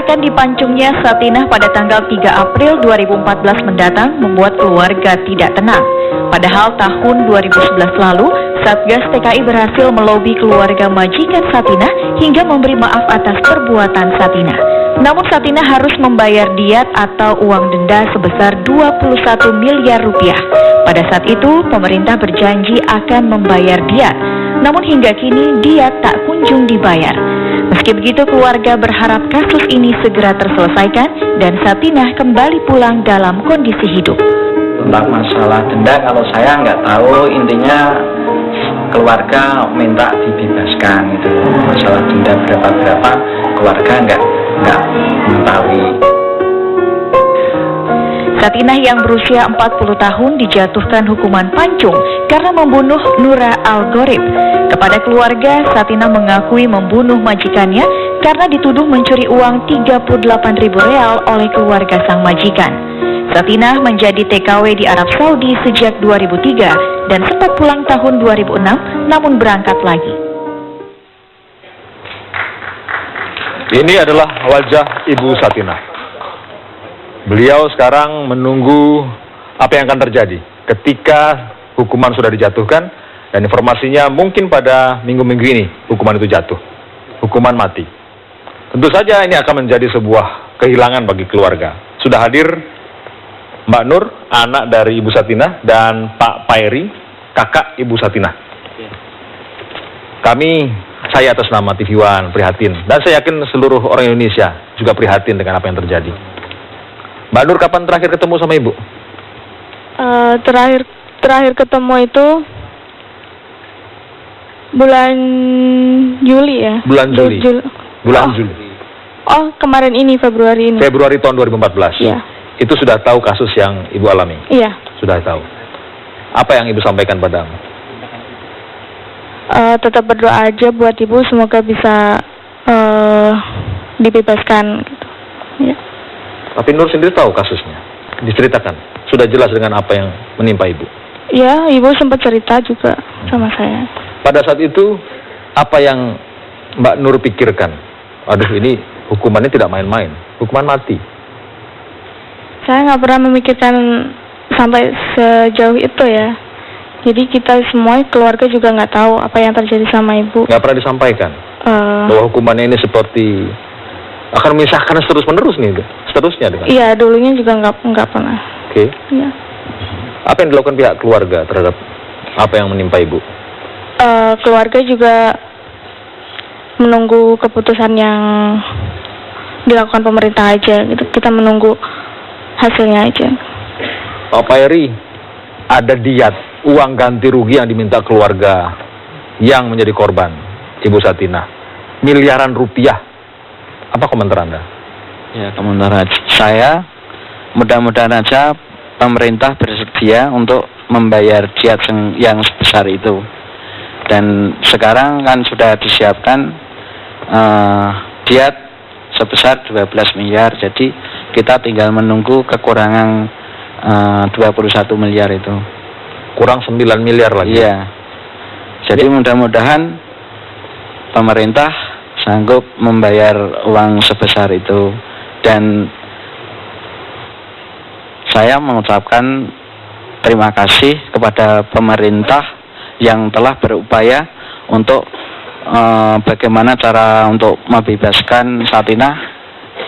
akan dipancungnya Satinah pada tanggal 3 April 2014 mendatang membuat keluarga tidak tenang. Padahal tahun 2011 lalu, Satgas TKI berhasil melobi keluarga majikan Satinah hingga memberi maaf atas perbuatan Satinah. Namun Satinah harus membayar diat atau uang denda sebesar 21 miliar rupiah. Pada saat itu, pemerintah berjanji akan membayar diat. Namun hingga kini diat tak kunjung dibayar. Meski begitu, keluarga berharap kasus ini segera terselesaikan dan Satinah kembali pulang dalam kondisi hidup. Tentang masalah denda, kalau saya nggak tahu, intinya keluarga minta dibebaskan gitu. Masalah denda berapa keluarga nggak mengetahui. Satinah yang berusia 40 tahun dijatuhkan hukuman pancung karena membunuh Nura Al-Gorib. Kepada keluarga, Satinah mengakui membunuh majikannya karena dituduh mencuri uang 38.000 real oleh keluarga sang majikan. Satinah menjadi TKW di Arab Saudi sejak 2003 dan sempat pulang tahun 2006 namun berangkat lagi. Ini adalah wajah Ibu Satinah. Beliau sekarang menunggu apa yang akan terjadi ketika hukuman sudah dijatuhkan, dan informasinya mungkin pada minggu-minggu ini hukuman itu jatuh, hukuman mati. Tentu saja ini akan menjadi sebuah kehilangan bagi keluarga. Sudah hadir Mbak Nur, anak dari Ibu Satinah, dan Pak Pairi, kakak Ibu Satinah. Saya atas nama TV One prihatin, dan saya yakin seluruh orang Indonesia juga prihatin dengan apa yang terjadi. Mbak Nur, kapan terakhir ketemu sama Ibu? Terakhir ketemu itu bulan Juli ya. Bulan Juli. Juli. Oh, kemarin ini, Februari ini. Februari tahun 2014. Iya. Itu sudah tahu kasus yang Ibu alami? Iya. Sudah tahu. Apa yang Ibu sampaikan padamu? Tetap berdoa aja buat Ibu, semoga bisa dibebaskan gitu. Ya. Tapi Nur sendiri tahu kasusnya? Diceritakan? Sudah jelas dengan apa yang menimpa Ibu? Ya, Ibu sempat cerita juga sama saya. Pada saat itu, apa yang Mbak Nur pikirkan? Aduh, ini hukumannya tidak main-main, hukuman mati. Saya nggak pernah memikirkan sampai sejauh itu ya. Jadi kita semua keluarga juga nggak tahu apa yang terjadi sama Ibu. Nggak pernah disampaikan bahwa hukumannya ini seperti akan memisahkan terus-menerus nih, seterusnya dengan? Iya, dulunya juga nggak pernah. Oke. Iya. Apa yang dilakukan pihak keluarga terhadap apa yang menimpa Ibu? Keluarga juga menunggu keputusan yang dilakukan pemerintah aja gitu. Kita menunggu hasilnya aja. Pak Pairi, ada diat, uang ganti rugi yang diminta keluarga yang menjadi korban Ibu Satinah, miliaran rupiah. Apa komentar Anda? Ya, komentar saya, mudah-mudahan aja pemerintah bersedia untuk membayar diat yang sebesar itu. Dan sekarang kan sudah disiapkan diat sebesar 12 miliar, jadi kita tinggal menunggu kekurangan 21 miliar itu. Kurang 9 miliar lagi? Iya. Jadi mudah-mudahan pemerintah sanggup membayar uang sebesar itu. Dan saya mengucapkan terima kasih kepada pemerintah yang telah berupaya untuk bagaimana cara untuk membebaskan Satinah.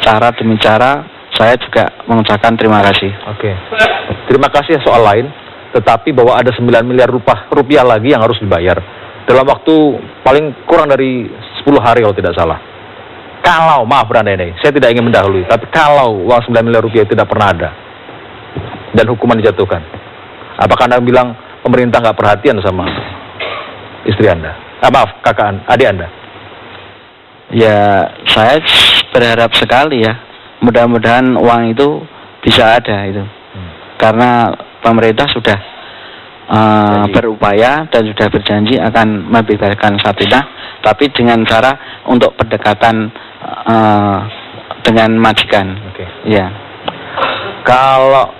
Cara demi cara, saya juga mengucapkan terima kasih. Oke. Terima kasih soal lain, tetapi bahwa ada 9 miliar rupiah lagi yang harus dibayar dalam waktu paling kurang dari 10 hari kalau tidak salah. Kalau, maaf Branda ini, saya tidak ingin mendahului, tapi kalau uang 9 miliar rupiah tidak pernah ada dan hukuman dijatuhkan, apakah Anda bilang pemerintah nggak perhatian sama istri Anda? Maaf, adik Anda. Ya, saya berharap sekali ya, mudah-mudahan uang itu bisa ada itu. Karena pemerintah sudah berupaya dan sudah berjanji akan membebaskan Satinah, tapi dengan cara untuk pendekatan dengan majikan. Oke. Ya. Kalau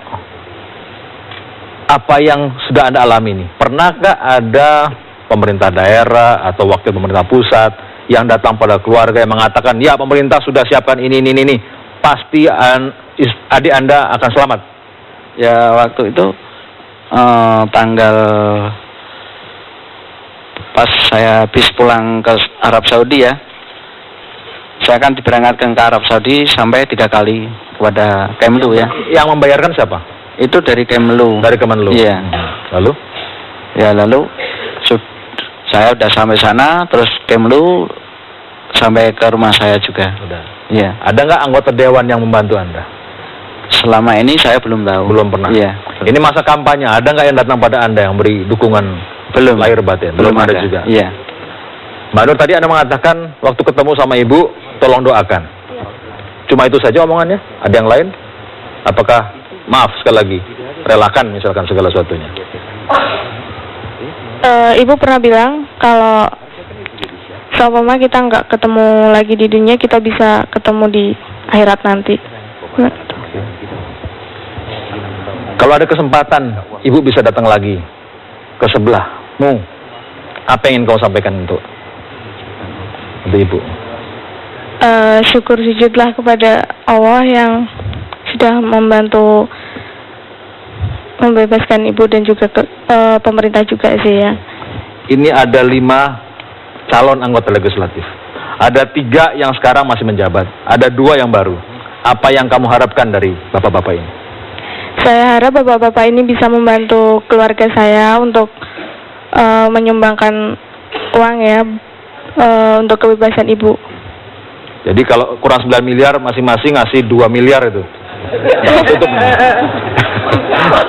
apa yang sudah Anda alami ini, pernahkah ada pemerintah daerah atau wakil pemerintah pusat yang datang pada keluarga yang mengatakan, ya pemerintah sudah siapkan ini, pasti adik Anda akan selamat? Ya waktu itu tanggal pas saya habis pulang ke Arab Saudi ya, saya akan diberangkatkan ke Arab Saudi sampai 3 kali kepada Kemlu ya. Yang membayarkan siapa? Itu dari Kemlu. Dari Kemenlu. Iya. Lalu? Ya lalu saya udah sampai sana, terus Kemlu sampai ke rumah saya juga. Udah. Iya. Ada nggak anggota dewan yang membantu Anda? Selama ini saya belum tahu. Belum pernah. Iya. Ini masa kampanye, ada nggak yang datang pada Anda yang beri dukungan Belum. lahir batin? Belum ada juga. Iya. Mbak Nur, tadi Anda mengatakan waktu ketemu sama Ibu, tolong doakan. Cuma itu saja omongannya? Ada yang lain? Apakah, maaf sekali lagi, relakan misalkan segala sesuatunya? Ibu pernah bilang kalau seumpama kita nggak ketemu lagi di dunia, kita bisa ketemu di akhirat nanti. Kalau ada kesempatan, Ibu bisa datang lagi ke sebelahmu. Apa yang ingin kau sampaikan untuk Ibu? Syukur sujudlah kepada Allah yang sudah membantu membebaskan Ibu dan juga pemerintah juga sih ya. Ini ada 5 calon anggota legislatif. Ada 3 yang sekarang masih menjabat. Ada 2 yang baru. Apa yang kamu harapkan dari bapak-bapak ini? Saya harap bapak-bapak ini bisa membantu keluarga saya untuk menyumbangkan uang ya untuk kebebasan Ibu. Jadi kalau kurang 9 miliar, masing-masing ngasih 2 miliar itu. Tutup.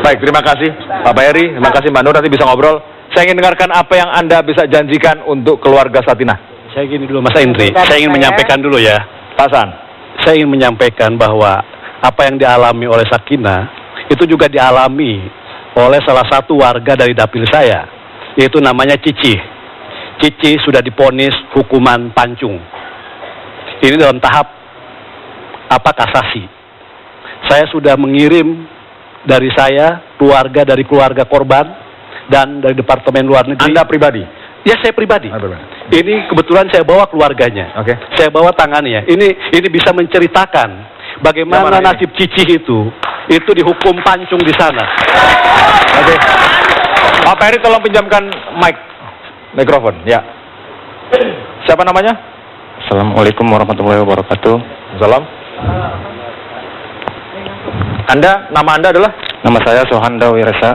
Baik, terima kasih Pak Bayari, terima kasih Mbak Nur, nanti bisa ngobrol. Saya ingin dengarkan apa yang Anda bisa janjikan untuk keluarga Satinah. Saya gini dulu Mas Indri, saya ingin menyampaikan dulu ya. Pak San. Saya ingin menyampaikan bahwa apa yang dialami oleh Sakinah itu juga dialami oleh salah satu warga dari dapil saya, yaitu namanya Cici. Cici sudah divonis hukuman pancung. Ini dalam tahap kasasi. Saya sudah mengirim dari saya, dari keluarga korban, dan dari Departemen Luar Negeri. Anda pribadi? Ya, saya pribadi. Ini kebetulan saya bawa keluarganya. Oke. Saya bawa tangannya. Ini bisa menceritakan bagaimana nasib Cici itu dihukum pancung di sana. Oke. Pak Peri, tolong pinjamkan mikrofon. Ya. Siapa namanya? Assalamualaikum warahmatullahi wabarakatuh. Salam. Nama Anda adalah? Nama saya Sohanda Wirasa.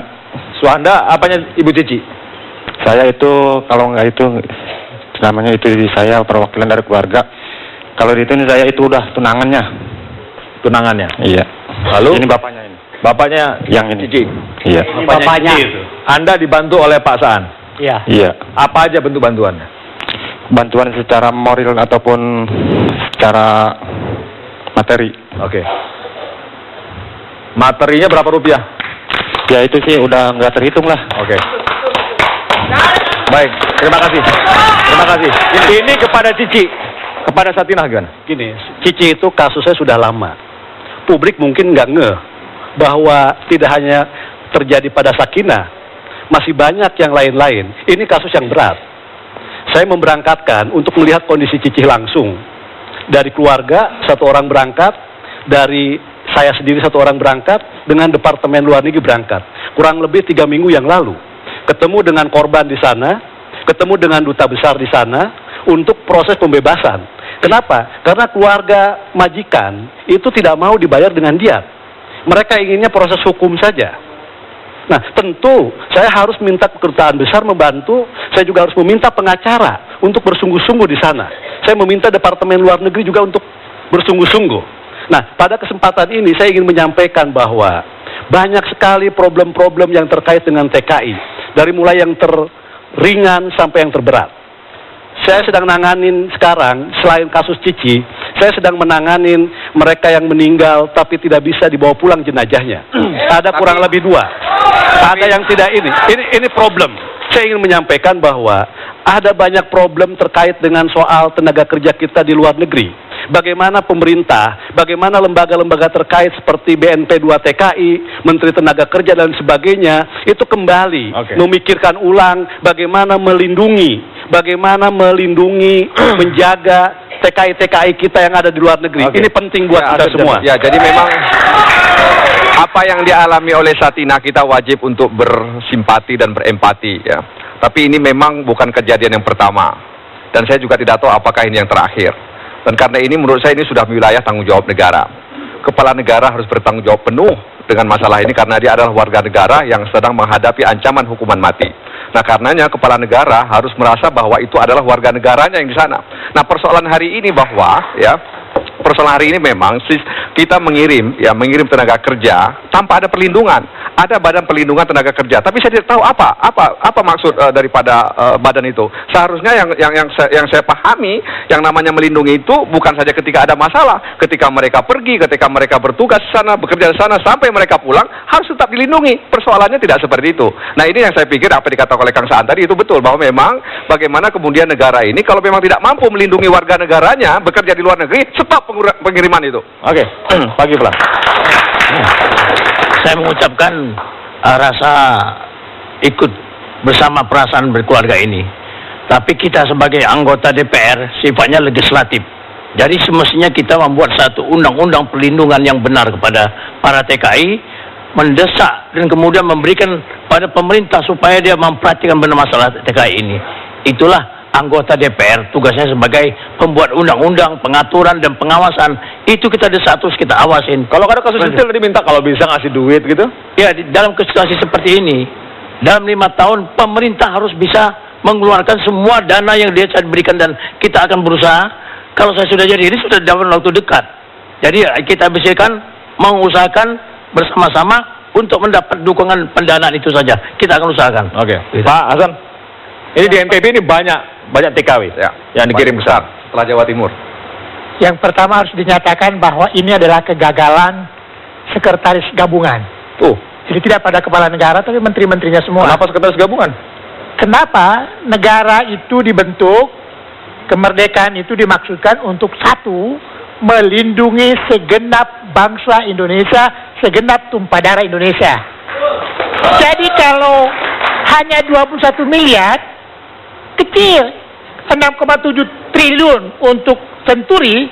Suhanda, apanya Ibu Cici? Saya itu, kalau nggak itu, namanya itu saya perwakilan dari keluarga. Kalau di sini saya itu udah tunangannya. Tunangannya? Iya. Lalu? Ini bapaknya ini. Bapaknya yang ini. Cici? Iya. Bapaknya itu. Anda dibantu oleh Pak Saan? Iya. Iya. Apa aja bentuk bantuannya? Bantuan secara moral ataupun secara materi. Oke. Materinya berapa rupiah? Ya itu sih udah nggak terhitung lah. Oke. Baik, terima kasih. Terima kasih. Ini kepada Cici, kepada Satinah kan? Gini, Cici itu kasusnya sudah lama. Publik mungkin nggak ngeh bahwa tidak hanya terjadi pada Sakinah, masih banyak yang lain-lain. Ini kasus yang berat. Saya memberangkatkan untuk melihat kondisi Cici langsung. Dari keluarga, 1 orang berangkat. Dari saya sendiri 1 orang berangkat. Dengan Departemen Luar Negeri berangkat. Kurang lebih 3 minggu yang lalu. Ketemu dengan korban di sana. Ketemu dengan duta besar di sana. Untuk proses pembebasan. Kenapa? Karena keluarga majikan itu tidak mau dibayar dengan diat. Mereka inginnya proses hukum saja. Nah, tentu saya harus minta kedutaan besar membantu. Saya juga harus meminta pengacara untuk bersungguh-sungguh di sana. Saya meminta Departemen Luar Negeri juga untuk bersungguh-sungguh. Nah, pada kesempatan ini saya ingin menyampaikan bahwa banyak sekali problem-problem yang terkait dengan TKI. Dari mulai yang terringan sampai yang terberat. Saya sedang nanganin sekarang, selain kasus Cici, saya sedang menanganin mereka yang meninggal tapi tidak bisa dibawa pulang jenazahnya. Ada kurang lebih 2. Ada yang tidak ini problem. Saya ingin menyampaikan bahwa ada banyak problem terkait dengan soal tenaga kerja kita di luar negeri. Bagaimana pemerintah, bagaimana lembaga-lembaga terkait seperti BNP 2 TKI, Menteri Tenaga Kerja dan sebagainya, itu kembali memikirkan ulang bagaimana melindungi bagaimana melindungi, menjaga TKI-TKI kita yang ada di luar negeri. Oke. Ini penting buat kita semua. Ya, jadi memang apa yang dialami oleh Satina kita wajib untuk bersimpati dan berempati ya. Tapi ini memang bukan kejadian yang pertama. Dan saya juga tidak tahu apakah ini yang terakhir. Dan karena ini menurut saya ini sudah wilayah tanggung jawab negara. Kepala negara harus bertanggung jawab penuh dengan masalah ini karena dia adalah warga negara yang sedang menghadapi ancaman hukuman mati. Nah, karenanya kepala negara harus merasa bahwa itu adalah warga negaranya yang di sana. Nah, persoalan hari ini bahwa ya persoalan hari ini memang kita mengirim tenaga kerja tanpa ada perlindungan. Ada badan perlindungan tenaga kerja, tapi saya tidak tahu apa maksud daripada badan itu. Seharusnya yang saya pahami, yang namanya melindungi itu bukan saja ketika ada masalah, ketika mereka pergi, ketika mereka bertugas di sana, bekerja di sana sampai mereka pulang harus tetap dilindungi. Persoalannya tidak seperti itu. Nah, ini yang saya pikir apa dikatakan oleh Kang Saan tadi itu betul, bahwa memang bagaimana kemudian negara ini kalau memang tidak mampu melindungi warga negaranya bekerja di luar negeri, stop pengiriman itu. Oke, pagi pelan. Saya mengucapkan rasa ikut bersama perasaan berkeluarga ini. Tapi kita sebagai anggota DPR sifatnya legislatif. Jadi semestinya kita membuat satu undang-undang perlindungan yang benar kepada para TKI, mendesak dan kemudian memberikan pada pemerintah supaya dia memperhatikan benar masalah TKI ini. Itulah anggota DPR, tugasnya sebagai pembuat undang-undang, pengaturan dan pengawasan. Itu kita desak terus, kita awasin. Kalau ada kasus detail tadi minta kalau bisa ngasih duit gitu. Ya, dalam situasi seperti ini, dalam 5 tahun pemerintah harus bisa mengeluarkan semua dana yang dia berikan dan kita akan berusaha. Kalau saya sudah jadi ini sudah dalam waktu dekat. Jadi kita bisikan mengusahakan bersama-sama untuk mendapat dukungan pendanaan itu saja. Kita akan usahakan. Oke. Pak Hasan, ini di NTB ini banyak TKW ya, yang dikirim besar setelah Jawa Timur. Yang pertama harus dinyatakan bahwa ini adalah kegagalan sekretaris gabungan. Jadi tidak pada kepala negara tapi menteri-menterinya semua. Kenapa sekretaris gabungan? Kenapa negara itu dibentuk, kemerdekaan itu dimaksudkan untuk satu, melindungi segenap bangsa Indonesia, segenap tumpah darah Indonesia. Jadi kalau hanya 21 miliar, kecil, 6,7 triliun untuk Senturi,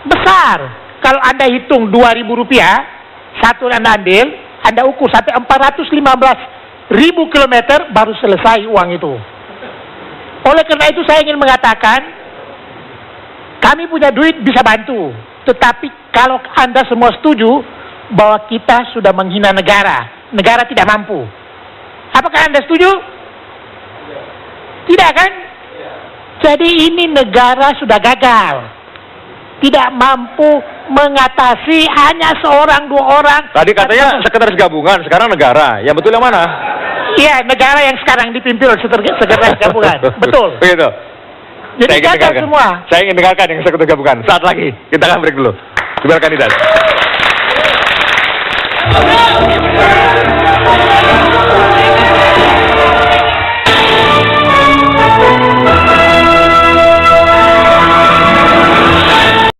besar. Kalau Anda hitung 2.000 rupiah, satu Anda ambil, Anda ukur sampai 415.000 kilometer, baru selesai uang itu. Oleh karena itu saya ingin mengatakan, kami punya duit bisa bantu. Tetapi kalau Anda semua setuju bahwa kita sudah menghina negara, negara tidak mampu. Apakah Anda setuju? Tidak kan? Jadi ini negara sudah gagal. Tidak mampu mengatasi hanya seorang dua orang. Tadi katanya sekretaris gabungan, sekarang negara. Yang betul yang mana? Iya, negara yang sekarang dipimpin oleh sekretaris gabungan. Betul. Begitu. Jadi gagal semua. Saya ingin dengarkan yang sekretaris gabungan. Saat lagi. Kita akan break dulu. Gimana kandidat?